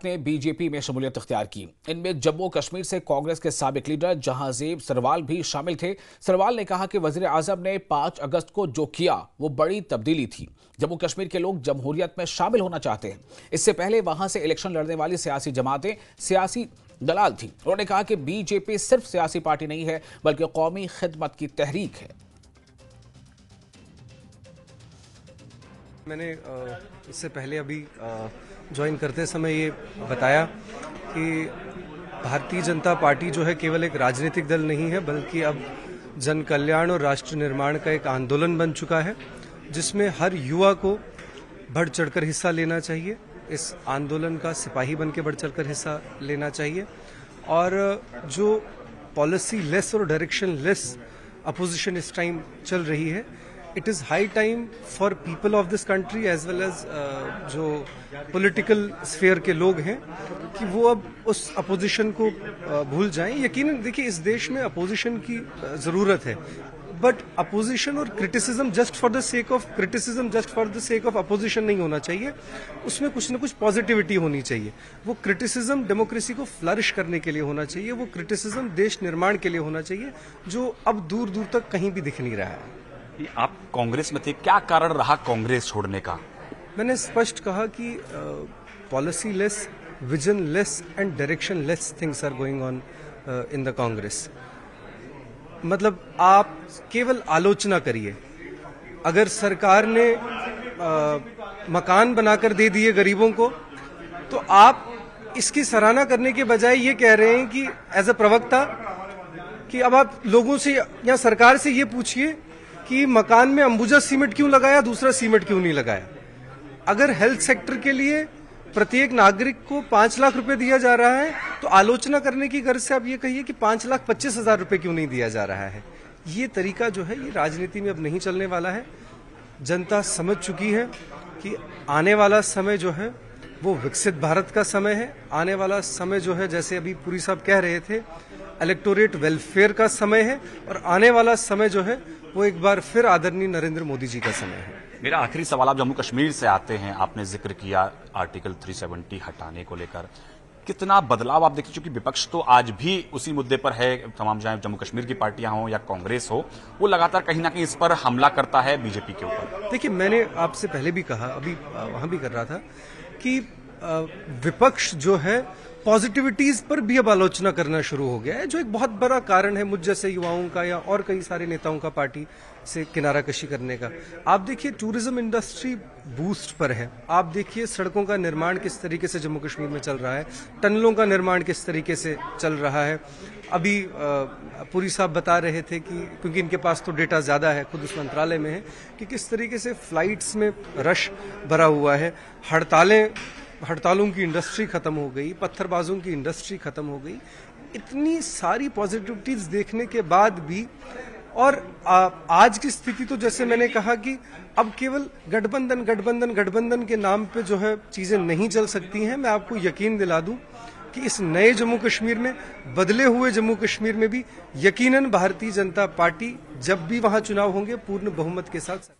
ने बीजेपी में शमूलियत इख्तियार की। इनमें जम्मू कश्मीर से कांग्रेस के साबिक लीडर जहांजेब सरवाल भी शामिल थे। सरवाल ने कहा कि वजीर आजम ने 5 अगस्त को जो किया वो बड़ी तब्दीली थी। जम्मू कश्मीर के लोग जमहूरियत में शामिल होना चाहते हैं। इससे पहले वहां से इलेक्शन लड़ने वाली सियासी जमातें सियासी दलाल थी। उन्होंने कहा कि बीजेपी सिर्फ सियासी पार्टी नहीं है बल्कि कौमी खिदमत की तहरीक है। मैंने इससे पहले अभी ज्वाइन करते समय ये बताया कि भारतीय जनता पार्टी जो है केवल एक राजनीतिक दल नहीं है बल्कि अब जन कल्याण और राष्ट्र निर्माण का एक आंदोलन बन चुका है, जिसमें हर युवा को बढ़ चढ़कर हिस्सा लेना चाहिए। इस आंदोलन का सिपाही बन के बढ़ चढ़कर हिस्सा लेना चाहिए और जो पॉलिसी लेस और डायरेक्शन लेस अपोजिशन इस टाइम चल रही है, it is high time for people of this country as well as जो पॉलिटिकल स्फीयर के लोग हैं कि वो अब उस अपोजिशन को भूल जाएं। यकीनन देखिए, इस देश में अपोजिशन की ज़रूरत है, बट अपोजिशन और criticism just for the sake of criticism, just for the sake of opposition नहीं होना चाहिए। उसमें कुछ न कुछ पॉजिटिविटी होनी चाहिए। वो क्रिटिसिज्म डेमोक्रेसी को फ्लरिश करने के लिए होना चाहिए, वो क्रिटिसिज्म देश निर्माण के लिए होना चाहिए, जो अब दूर दूर तक कहीं भी दिख नहीं रहा है। आप कांग्रेस में थे, क्या कारण रहा कांग्रेस छोड़ने का? मैंने स्पष्ट कहा कि policy less, vision less and direction less things are going on in the Congress. मतलब आप केवल आलोचना करिए। अगर सरकार ने मकान बनाकर दे दिए गरीबों को, तो आप इसकी सराहना करने के बजाय ये कह रहे हैं कि एज अ प्रवक्ता कि अब आप लोगों से या सरकार से ये पूछिए कि मकान में अंबुजा सीमेंट क्यों लगाया, दूसरा सीमेंट क्यों नहीं लगाया। अगर हेल्थ सेक्टर के लिए प्रत्येक नागरिक को 5 लाख रुपए दिया जा रहा है, तो आलोचना करने की गर्ज से आप ये कहिए कि 5,25,000 रुपए क्यों नहीं दिया जा रहा है। ये तरीका जो है, ये राजनीति में अब नहीं चलने वाला है। जनता समझ चुकी है कि आने वाला समय जो है वो विकसित भारत का समय है। आने वाला समय जो है, जैसे अभी पुरी साहब कह रहे थे, इलेक्टोरेट वेलफेयर का समय है और आने वाला समय जो है वो एक बार फिर आदरणीय नरेंद्र मोदी जी का समय है। मेरा आखिरी सवाल, आप जम्मू कश्मीर से आते हैं, आपने जिक्र किया आर्टिकल 370 हटाने को लेकर, कितना बदलाव आप देखिए, क्योंकि विपक्ष तो आज भी उसी मुद्दे पर है। तमाम चाहे जम्मू कश्मीर की पार्टियां हो या कांग्रेस हो, वो लगातार कहीं ना कहीं इस पर हमला करता है बीजेपी के ऊपर। देखिए, मैंने आपसे पहले भी कहा, अभी वहां भी कर रहा था कि विपक्ष जो है पॉजिटिविटीज पर भी अब आलोचना करना शुरू हो गया है, जो एक बहुत बड़ा कारण है मुझ जैसे युवाओं का या और कई सारे नेताओं का पार्टी से किनारा कशी करने का। आप देखिए, टूरिज्म इंडस्ट्री बूस्ट पर है। आप देखिए, सड़कों का निर्माण किस तरीके से जम्मू कश्मीर में चल रहा है, टनलों का निर्माण किस तरीके से चल रहा है। अभी पुरी साहब बता रहे थे कि क्योंकि इनके पास तो डेटा ज्यादा है, खुद उस मंत्रालय में है, कि किस तरीके से फ्लाइट्स में रश भरा हुआ है। हड़तालों की इंडस्ट्री खत्म हो गई, पत्थरबाजों की इंडस्ट्री खत्म हो गई। इतनी सारी पॉजिटिविटीज देखने के बाद भी, और आज की स्थिति तो जैसे मैंने कहा कि अब केवल गठबंधन के नाम पे जो है चीजें नहीं चल सकती हैं। मैं आपको यकीन दिला दूं कि इस नए जम्मू कश्मीर में, बदले हुए जम्मू कश्मीर में भी यकीनन भारतीय जनता पार्टी जब भी वहां चुनाव होंगे पूर्ण बहुमत के साथ